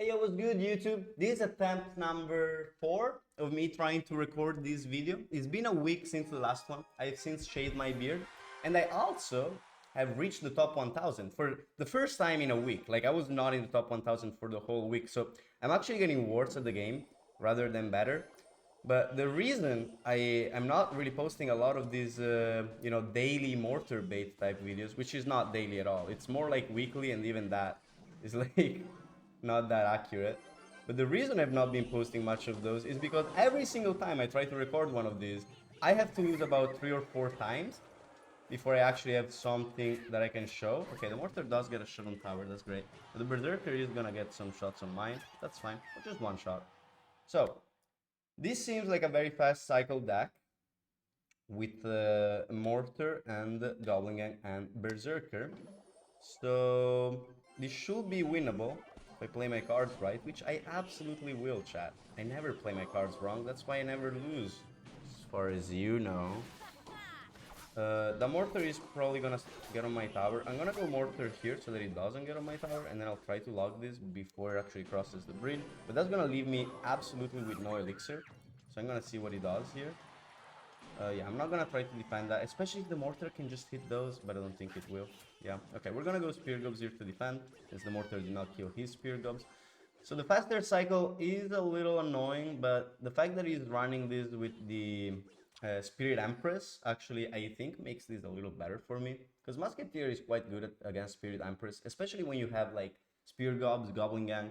Hey, it was good, YouTube. This is attempt number 4 of me trying to record this video. It's been a week since the last one. I've since shaved my beard, and I also have reached the top 1000 for the first time in a week. Like, I was not in the top 1000 for the whole week, so I'm actually getting worse at the game rather than better. But the reason I'm not really posting a lot of these, daily mortar bait type videos, which is not daily at all. It's more like weekly, and even that is like not that accurate. But the reason I've not been posting much of those is because every single time I try to record one of these, I have to lose about 3 or 4 times before I actually have something that I can show. Okay, the mortar does get a shot on tower, that's great. But the berserker is gonna get some shots on mine, that's fine, but just one shot. So, this seems like a very fast cycle deck with mortar and goblin gang and berserker. So this should be winnable if I play my cards right, which I absolutely will, chat. I never play my cards wrong, that's why I never lose, as far as you know. The mortar is probably gonna get on my tower. I'm gonna go mortar here so that it doesn't get on my tower, and then I'll try to log this before it actually crosses the bridge. But that's gonna leave me absolutely with no elixir, so I'm gonna see what he does here. Yeah, I'm not gonna try to defend that, especially if the mortar can just hit those, but I don't think it will. Yeah, okay, we're gonna go spear gobs here to defend, since the mortar did not kill his spear gobs. So the faster cycle is a little annoying, but the fact that he's running this with the Spirit Empress, actually, I think makes this a little better for me. Because Musketeer is quite good against Spirit Empress, especially when you have like Spear Gobs, Goblin Gang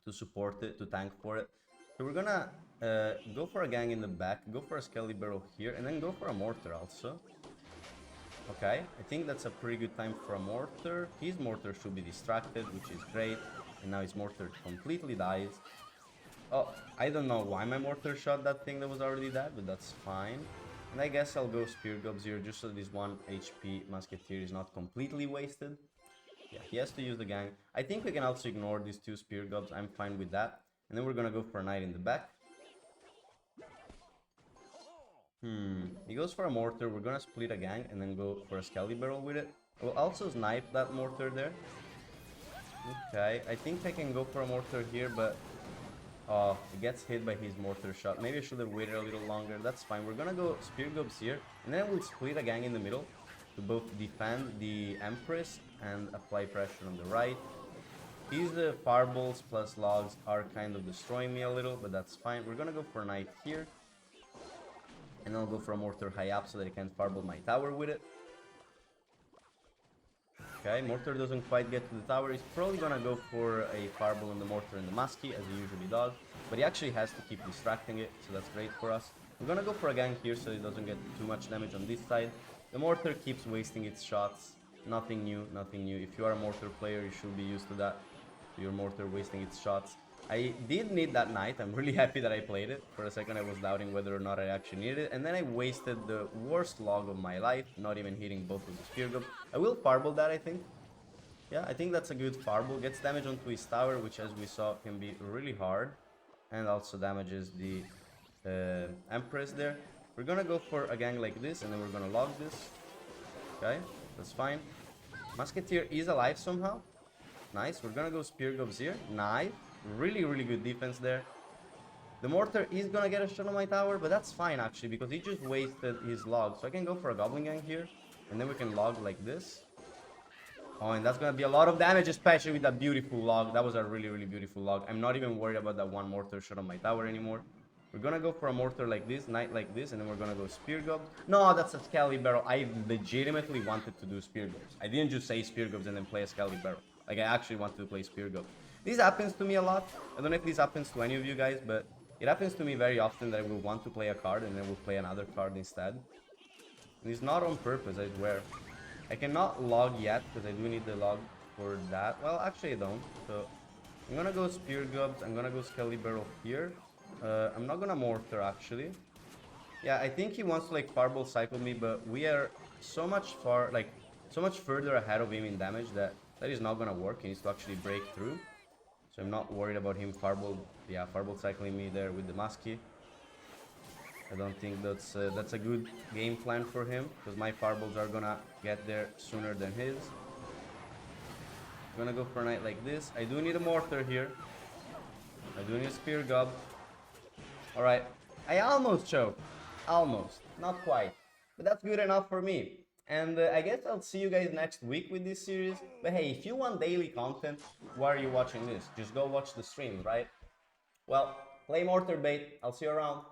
to support it, to tank for it. So we're gonna go for a gang in the back, go for a Skelly Barrel here, and then go for a Mortar also. Okay, I think that's a pretty good time for a Mortar. His Mortar should be distracted, which is great. And now his Mortar completely dies. Oh, I don't know why my Mortar shot that thing that was already dead, but that's fine. And I guess I'll go Spear Gobs here just so this 1 HP Musketeer is not completely wasted. Yeah, he has to use the gang. I think we can also ignore these 2 Spear Gobs, I'm fine with that. And then we're gonna go for a Knight in the back. He goes for a Mortar, we're gonna split a gang and then go for a Skelly Barrel with it. We'll also snipe that Mortar there. Okay, I think I can go for a Mortar here, but it gets hit by his Mortar shot. Maybe I should have waited a little longer. That's fine. We're gonna go Spear Gobs here, and then we'll split a gang in the middle to both defend the Empress and apply pressure on the right. His fireballs plus logs are kind of destroying me a little, but that's fine. We're gonna go for a Knight here, and I'll go for a Mortar high up so that I can fireball my tower with it. Okay, Mortar doesn't quite get to the tower. He's probably gonna go for a fireball on the Mortar and the Muskie, as he usually does. But he actually has to keep distracting it, so that's great for us. We're gonna go for a gang here so it doesn't get too much damage on this side. The Mortar keeps wasting its shots. Nothing new, nothing new. If you are a Mortar player, you should be used to that. Your Mortar wasting its shots. I did need that Knight. I'm really happy that I played it. For a second I was doubting whether or not I actually needed it. And then I wasted the worst log of my life, not even hitting both of the Spear Gobs. I will fireball that, I think. Yeah, I think that's a good fireball. Gets damage onto his tower, which as we saw can be really hard. And also damages the Empress there. We're gonna go for a gang like this, and then we're gonna log this. Okay, that's fine. Musketeer is alive somehow. Nice, we're gonna go Spear Gobs here. Nice. Really, really good defense there. The Mortar is gonna get a shot on my tower, but that's fine actually, because he just wasted his log. So I can go for a Goblin Gang here, and then we can log like this. Oh, and that's gonna be a lot of damage, especially with that beautiful log. That was a really, really beautiful log. I'm not even worried about that 1 Mortar shot on my tower anymore. We're gonna go for a Mortar like this, Knight like this, and then we're gonna go Spear Gobs. No, that's a Skelly Barrel. I legitimately wanted to do Spear Gobs. I didn't just say Spear Gobs and then play a Skelly Barrel. Like, I actually wanted to play Spear Gobs. This happens to me a lot. I don't know if this happens to any of you guys, but it happens to me very often that I will want to play a card and then will play another card instead. And it's not on purpose, I swear. I cannot log yet because I do need the log for that. Well, actually I don't. So I'm gonna go Spear Gobs. I'm gonna go Skelly Barrel here. I'm not gonna Mortar actually. Yeah, I think he wants to like fireball cycle me, but we are so much further ahead of him in damage that is not gonna work. He needs to actually break through. So I'm not worried about him fireball cycling me there with the Muskie. I don't think that's a good game plan for him, because my fireballs are gonna get there sooner than his. I'm gonna go for a knight like this. I do need a mortar here. I do need a spear gob. Alright. I almost choked. Almost. Not quite. But that's good enough for me. And I guess I'll see you guys next week with this series. But hey, if you want daily content, why are you watching this? Just go watch the streams, right? Well, play Mortar bait. I'll see you around.